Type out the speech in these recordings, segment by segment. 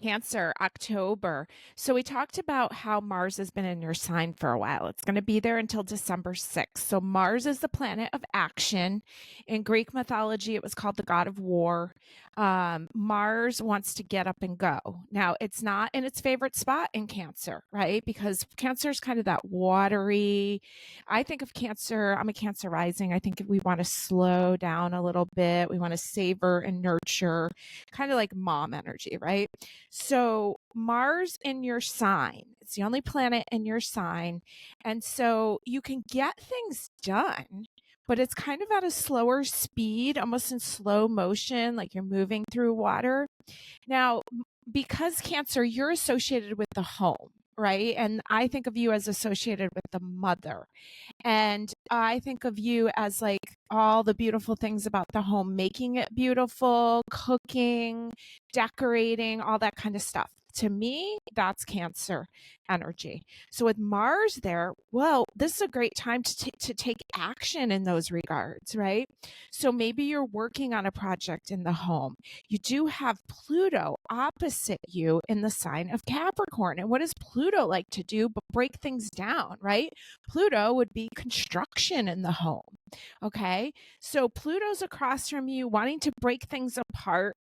Cancer, October. So we talked about how Mars has been in your sign for a while. It's going to be there until December 6th. So Mars is the planet of action. In Greek mythology, it was called the god of war. Mars wants to get up and go. Now, it's not in its favorite spot in Cancer, right? Because Cancer is kind of that watery. I think of Cancer, I'm a Cancer rising. I think we want to slow down a little bit. We want to savor and nurture, kind of like mom energy, right? So Mars in your sign, it's the only planet in your sign. And so you can get things done, but it's kind of at a slower speed, almost in slow motion, like you're moving through water. Now, because Cancer, you're associated with the home, right? And I think of you as associated with the mother. And I think of you as like all the beautiful things about the home, making it beautiful, cooking, decorating, all that kind of stuff. To me, that's Cancer energy. So with Mars there, well, this is a great time to take action in those regards, right? So maybe you're working on a project in the home. You do have Pluto opposite you in the sign of Capricorn. And what does Pluto like to do but break things down, right? Pluto would be construction in the home. Okay. So Pluto's across from you, wanting to break things apart.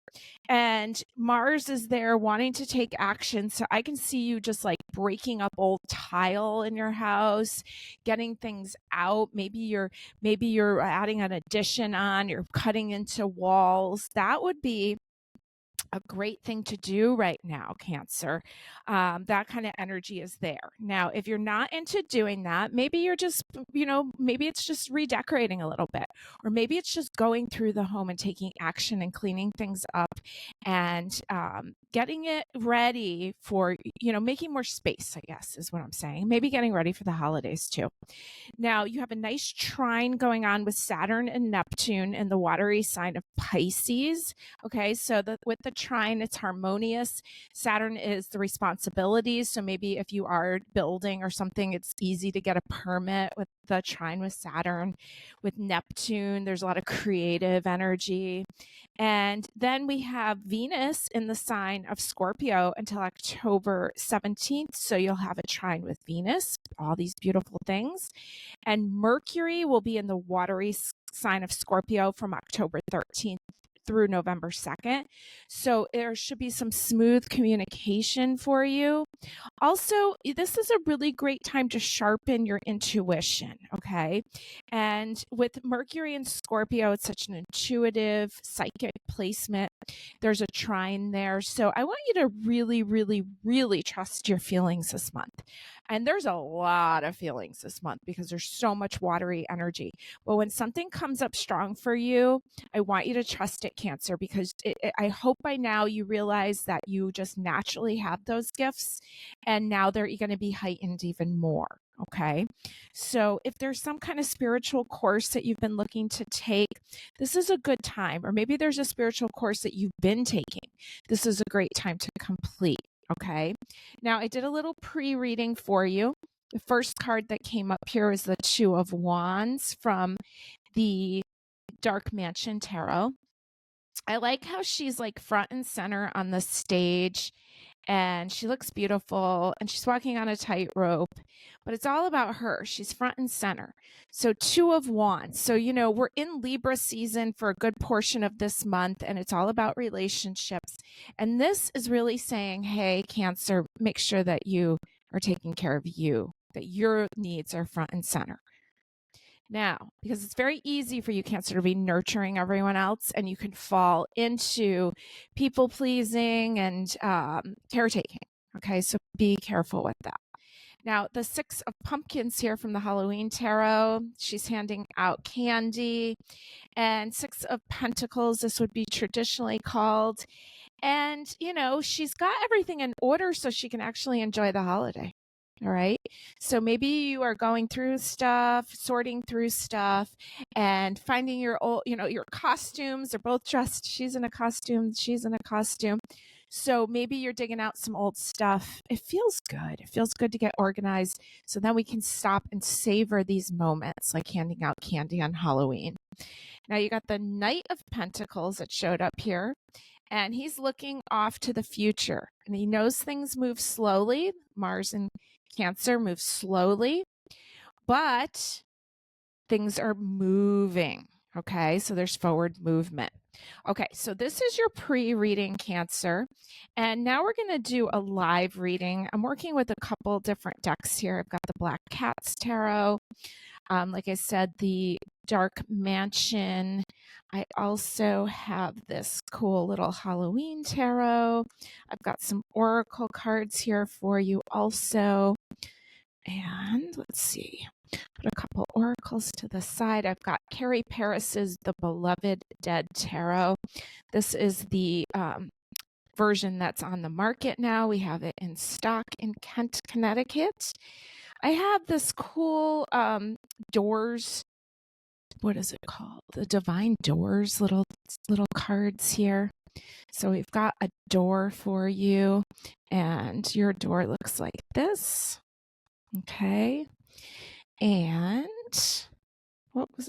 And Mars is there wanting to take action. So I can see you just like breaking up old tile in your house, getting things out. Maybe you're adding an addition on, you're cutting into walls. That would be a great thing to do right now, Cancer. That kind of energy is there. Now, if you're not into doing that, maybe you're just, maybe it's just redecorating a little bit, or maybe it's just going through the home and taking action and cleaning things up and getting it ready for, making more space, I guess is what I'm saying. Maybe getting ready for the holidays too. Now, you have a nice trine going on with Saturn and Neptune in the watery sign of Pisces. Okay, so with the trine, it's harmonious. Saturn is the responsibilities. So maybe if you are building or something, it's easy to get a permit with the trine with Saturn. With Neptune, there's a lot of creative energy. And then we have Venus in the sign of Scorpio until October 17th. So you'll have a trine with Venus, all these beautiful things. And Mercury will be in the watery sign of Scorpio from October 13th through November 2nd. So there should be some smooth communication for you. Also, this is a really great time to sharpen your intuition, okay? And with Mercury and Scorpio, it's such an intuitive, psychic placement. There's a trine there. So I want you to really, really, really trust your feelings this month. And there's a lot of feelings this month because there's so much watery energy. But when something comes up strong for you, I want you to trust it, Cancer, because I hope by now you realize that you just naturally have those gifts, and now they're going to be heightened even more. Okay. So if there's some kind of spiritual course that you've been looking to take, this is a good time. Or maybe there's a spiritual course that you've been taking. This is a great time to complete. Okay. Now I did a little pre-reading for you. The first card that came up here is the Two of Wands from the Dark Mansion Tarot. I like how she's like front and center on the stage, and she looks beautiful, and she's walking on a tightrope, but it's all about her. She's front and center. So Two of Wands. So, we're in Libra season for a good portion of this month, and it's all about relationships. And this is really saying, hey, Cancer, make sure that you are taking care of you, that your needs are front and center. Now, because it's very easy for you, Cancer, to be nurturing everyone else, and you can fall into people pleasing and caretaking. Okay, so be careful with that. Now, the Six of Pumpkins here from the Halloween Tarot, she's handing out candy. And Six of Pentacles, this would be traditionally called. And, she's got everything in order so she can actually enjoy the holiday. All right. So maybe you are going through stuff, sorting through stuff, and finding your old, your costumes are both dressed. She's in a costume. She's in a costume. So maybe you're digging out some old stuff. It feels good. It feels good to get organized. So then we can stop and savor these moments, like handing out candy on Halloween. Now you got the Knight of Pentacles that showed up here. and he's looking off to the future, and he knows things move slowly. Mars in Cancer moves slowly, but things are moving. Okay, so there's forward movement. Okay, so this is your pre-reading, Cancer. And now we're going to do a live reading. I'm working with a couple different decks here. I've got the Black Cats Tarot. Like I said, the Dark Mansion. I also have this cool little Halloween tarot. I've got some oracle cards here for you also. And let's see. Put a couple oracles to the side. I've got Carrie Paris's The Beloved Dead Tarot. This is the version that's on the market now. We have it in stock in Kent, Connecticut. I have this cool doors. What is it called? The Divine Doors little cards here. So we've got a door for you, and your door looks like this. Okay. And is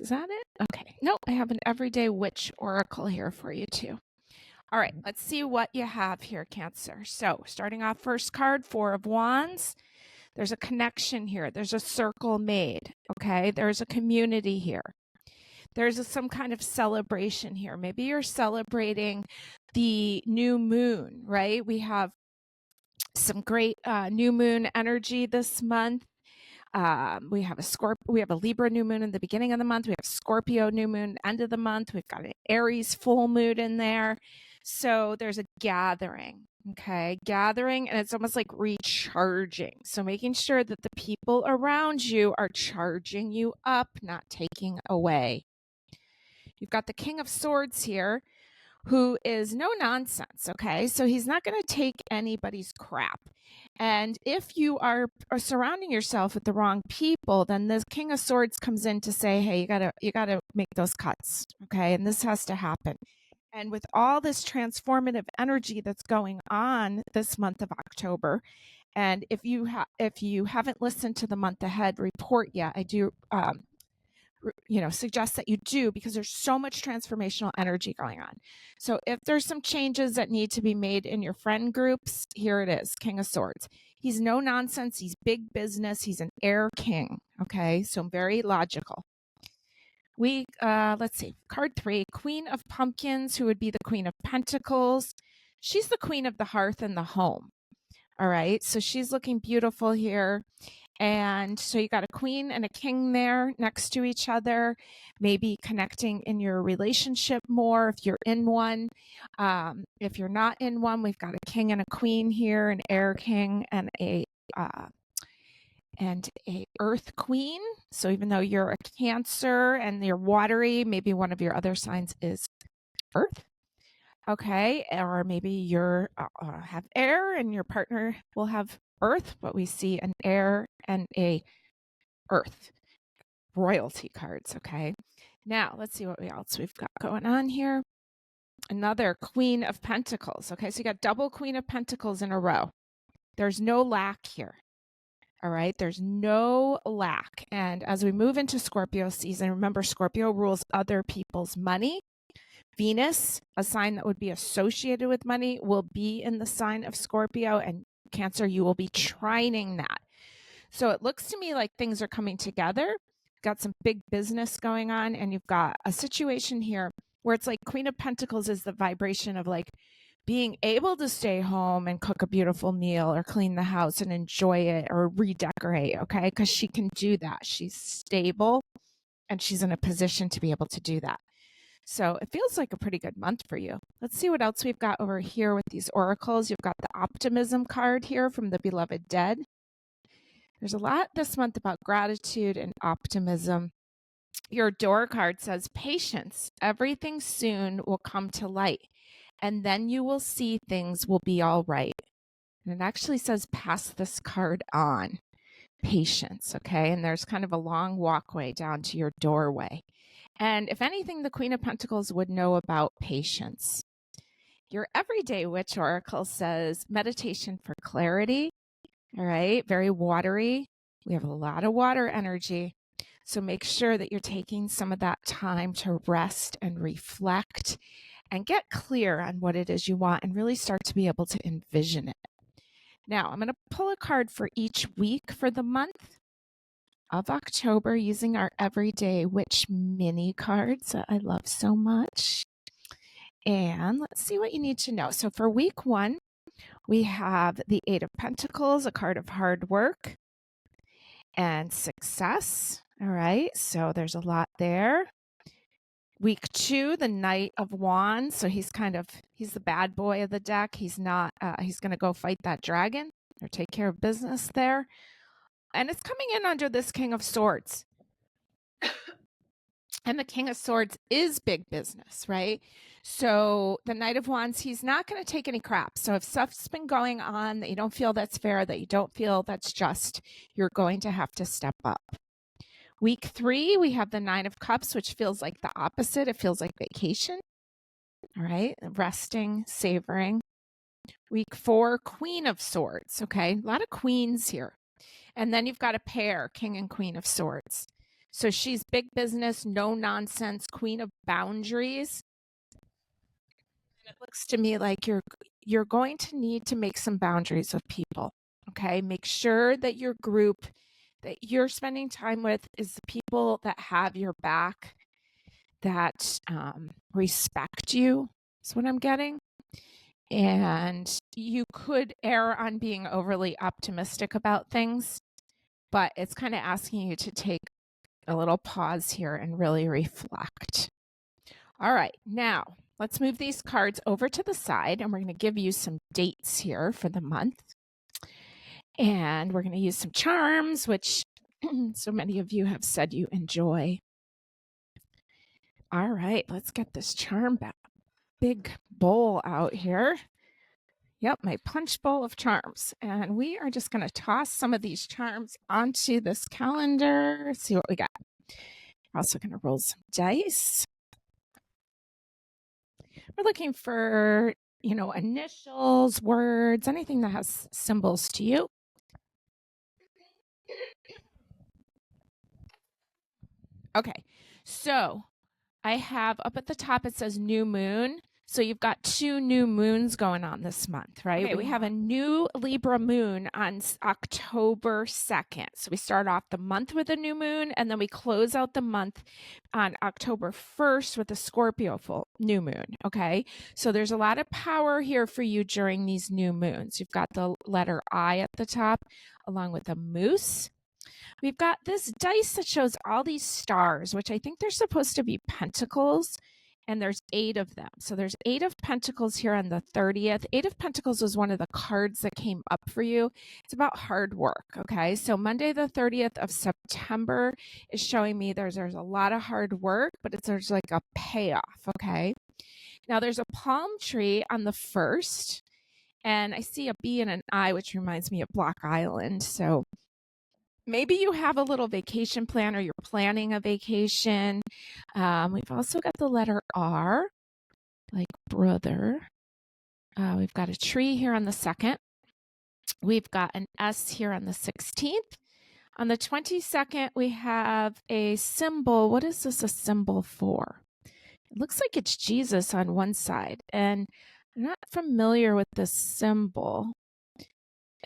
that it? Okay. Nope, I have an Everyday Witch Oracle here for you too. All right, let's see what you have here, Cancer. So starting off, first card, Four of Wands. There's a connection here. There's a circle made, okay? There's a community here. There's some kind of celebration here. Maybe you're celebrating the new moon, right? We have some great new moon energy this month. We have a Libra new moon in the beginning of the month. We have Scorpio new moon end of the month. We've got an Aries full moon in there. So there's a gathering, okay? Gathering, and it's almost like recharging. So making sure that the people around you are charging you up, not taking away. You've got the King of Swords here, who is no nonsense, okay? So he's not going to take anybody's crap. And if you are surrounding yourself with the wrong people, then the King of Swords comes in to say, hey, you gotta make those cuts, okay? And this has to happen. And with all this transformative energy that's going on this month of October, and if you haven't listened to the month ahead report yet, I do suggest that you do, because there's so much transformational energy going on. So if there's some changes that need to be made in your friend groups, here it is, King of Swords. He's no nonsense. He's big business. He's an air king. Okay, so very logical. Let's see, card 3, Queen of Pumpkins, who would be the Queen of Pentacles. She's the queen of the hearth and the home. All right, so she's looking beautiful here. And so you got a queen and a king there next to each other, maybe connecting in your relationship more if you're in one. If you're not in one, we've got a king and a queen here, an air king and a earth queen. So even though you're a Cancer and you're watery, maybe one of your other signs is earth. Okay, or maybe you're have air and your partner will have earth, but we see an air and a earth royalty cards. Okay, now let's see what else we've got going on here. Another Queen of Pentacles. Okay, so you got double Queen of Pentacles in a row. There's no lack here. All right, there's no lack. And as we move into Scorpio season, remember, Scorpio rules other people's money. Venus, a sign that would be associated with money, will be in the sign of Scorpio, and Cancer, you will be trining that. So it looks to me like things are coming together. Got some big business going on, and you've got a situation here where it's like Queen of Pentacles is the vibration of like being able to stay home and cook a beautiful meal or clean the house and enjoy it or redecorate, okay? Because she can do that. She's stable and she's in a position to be able to do that. So it feels like a pretty good month for you. Let's see what else we've got over here with these oracles. You've got the Optimism card here from the Beloved Dead. There's a lot this month about gratitude and optimism. Your door card says, patience. Everything soon will come to light, and then you will see things will be all right. And it actually says, pass this card on. Patience, okay? And there's kind of a long walkway down to your doorway. And if anything, the Queen of Pentacles would know about patience. Your Everyday Witch Oracle says meditation for clarity. All right, very watery. We have a lot of water energy. So make sure that you're taking some of that time to rest and reflect and get clear on what it is you want and really start to be able to envision it. Now, I'm going to pull a card for each week for the month of October using our Everyday Witch mini cards that I love so much. And let's see what you need to know. So for week 1, we have the Eight of Pentacles, a card of hard work and success. All right, so there's a lot there. Week 2, the Knight of Wands. So he's the bad boy of the deck. He's not, he's going to go fight that dragon or take care of business there. And it's coming in under this King of Swords. And the King of Swords is big business, right? So the Knight of Wands, he's not going to take any crap. So if stuff's been going on that you don't feel that's fair, that you don't feel that's just, you're going to have to step up. Week 3, we have the Nine of Cups, which feels like the opposite. It feels like vacation. All right. Resting, savoring. Week 4, Queen of Swords. Okay. A lot of queens here. And then you've got a pair, King and Queen of Swords. So she's big business, no nonsense, queen of boundaries. And it looks to me like you're going to need to make some boundaries with people. Okay. Make sure that your group that you're spending time with is the people that have your back, that respect you, is what I'm getting. And you could err on being overly optimistic about things, but it's kind of asking you to take a little pause here and really reflect. All right, now let's move these cards over to the side, and we're going to give you some dates here for the month. And we're going to use some charms, which so many of you have said you enjoy. All right, let's get this charm big bowl out here. Yep, my punch bowl of charms. And we are just going to toss some of these charms onto this calendar. See what we got. We're also going to roll some dice. We're looking for, initials, words, anything that has symbols to you. Okay, so I have up at the top, it says new moon. So you've got 2 new moons going on this month, right? Okay, we have a new Libra moon on October 2nd. So we start off the month with a new moon, and then we close out the month on October 1st with a Scorpio full new moon, okay? So there's a lot of power here for you during these new moons. You've got the letter I at the top, along with a moose. We've got this dice that shows all these stars, which I think they're supposed to be pentacles, and there's 8 of them. So there's 8 of pentacles here on the 30th. 8 of pentacles was one of the cards that came up for you. It's about hard work, okay? So Monday the 30th of September is showing me there's a lot of hard work, but there's like a payoff, okay? Now there's a palm tree on the 1st, and I see a B and an I, which reminds me of Block Island. So maybe you have a little vacation plan, or you're planning a vacation. We've also got the letter R, like brother. We've got a tree here on the 2nd. We've got an S here on the 16th. On the 22nd, we have a symbol. What is this a symbol for? It looks like it's Jesus on one side, and I'm not familiar with this symbol.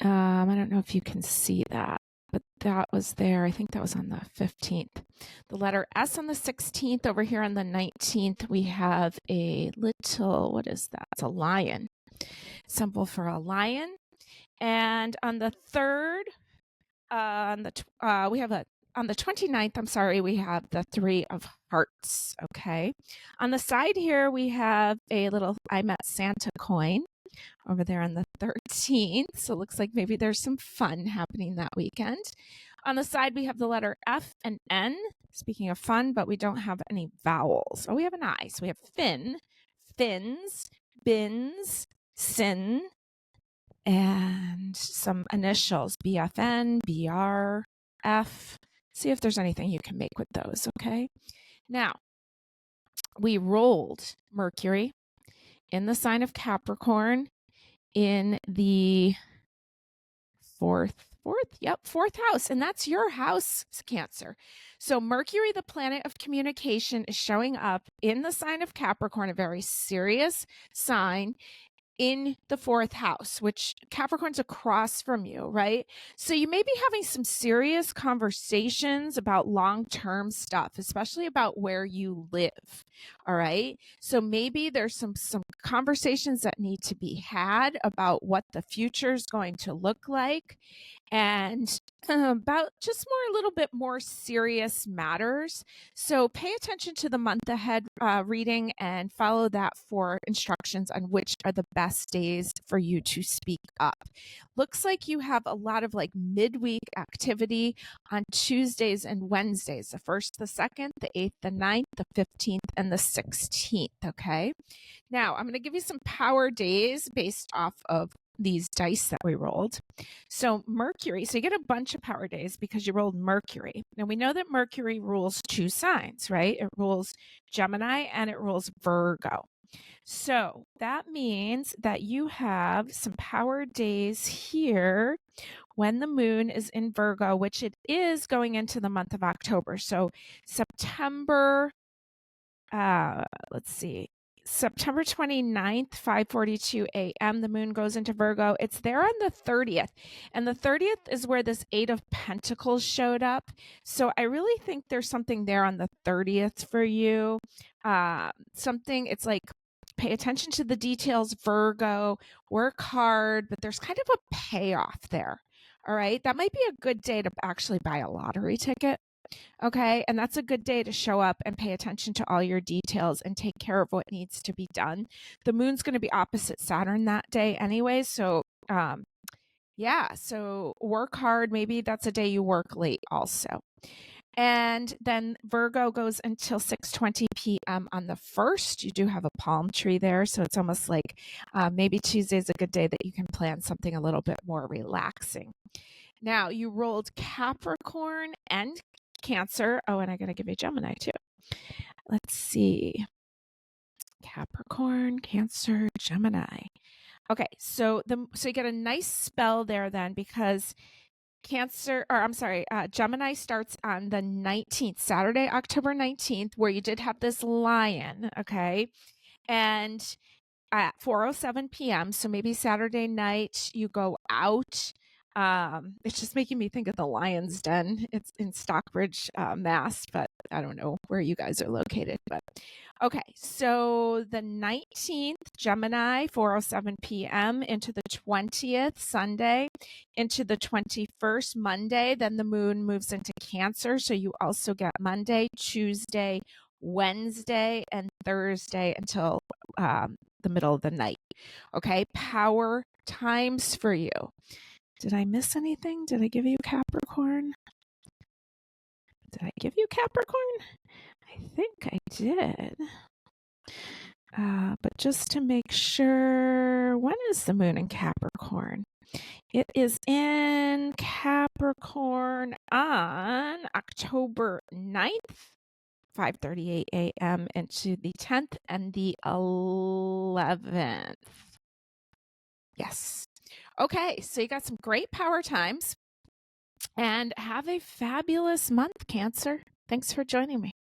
I don't know if you can see that, but that was there. I think that was on the 15th. The letter S on the 16th. Over here on the 19th, we have a little, what is that? It's a lion. Symbol for a lion. And on the 3rd, on the 29th, I'm sorry, we have the 3 of hearts, okay? On the side here, we have a little I Met Santa coin over there on the 13th. So it looks like maybe there's some fun happening that weekend. On the side, we have the letter F and N. Speaking of fun, but we don't have any vowels. Oh, we have an I. So we have fin, fins, bins, sin, and some initials, BFN, BR, F. See if there's anything you can make with those, okay? Now, we rolled Mercury in the sign of Capricorn in the 4th Fourth house. And that's your house, Cancer. So Mercury, the planet of communication, is showing up in the sign of Capricorn, a very serious sign in the fourth house, which Capricorn's across from you, right? So you may be having some serious conversations about long-term stuff, especially about where you live. All right. So maybe there's some conversations that need to be had about what the future is going to look like, and about just a little bit more serious matters. So pay attention to the month ahead reading and follow that for instructions on which are the best days for you to speak up. Looks like you have a lot of like midweek activity on Tuesdays and Wednesdays, the 1st, the 2nd, the 8th, the 9th, the 15th, and the 16th. Okay. Now I'm going to give you some power days based off of these dice that we rolled. So Mercury, so you get a bunch of power days because you rolled Mercury. Now we know that Mercury rules 2 signs, right? It rules Gemini and it rules Virgo. So that means that you have some power days here when the moon is in Virgo, which it is going into the month of October. So September, let's see. September 29th, 5:42 a.m., the moon goes into Virgo. It's there on the 30th. And the 30th is where this 8 of Pentacles showed up. So I really think there's something there on the 30th for you. It's like, pay attention to the details, Virgo, work hard, but there's kind of a payoff there. All right. That might be a good day to actually buy a lottery ticket. Okay. And that's a good day to show up and pay attention to all your details and take care of what needs to be done. The moon's going to be opposite Saturn that day anyway. So, so work hard. Maybe that's a day you work late also. And then Virgo goes until 6:20 p.m. on the 1st. You do have a palm tree there. So it's almost like maybe Tuesday is a good day that you can plan something a little bit more relaxing. Now you rolled Capricorn and Cancer. Oh, and I'm going to give you Gemini too. Let's see. Capricorn, Cancer, Gemini. Okay, so you get a nice spell there then, because Gemini starts on the 19th, Saturday, October 19th, where you did have this lion, okay? And at 4:07 p.m., so maybe Saturday night you go out. It's just making me think of the Lion's Den. It's in Stockbridge, Mass, but I don't know where you guys are located. But okay, so the 19th, Gemini, 4:07 p.m. into the 20th, Sunday, into the 21st, Monday. Then the moon moves into Cancer, so you also get Monday, Tuesday, Wednesday, and Thursday until the middle of the night. Okay, power times for you. Did I miss anything? Did I give you Capricorn? Did I give you Capricorn? I think I did. But just to make sure, when is the moon in Capricorn? It is in Capricorn on October 9th, 5:38 a.m. into the 10th and the 11th. Yes. Okay, so you got some great power times, and have a fabulous month, Cancer. Thanks for joining me.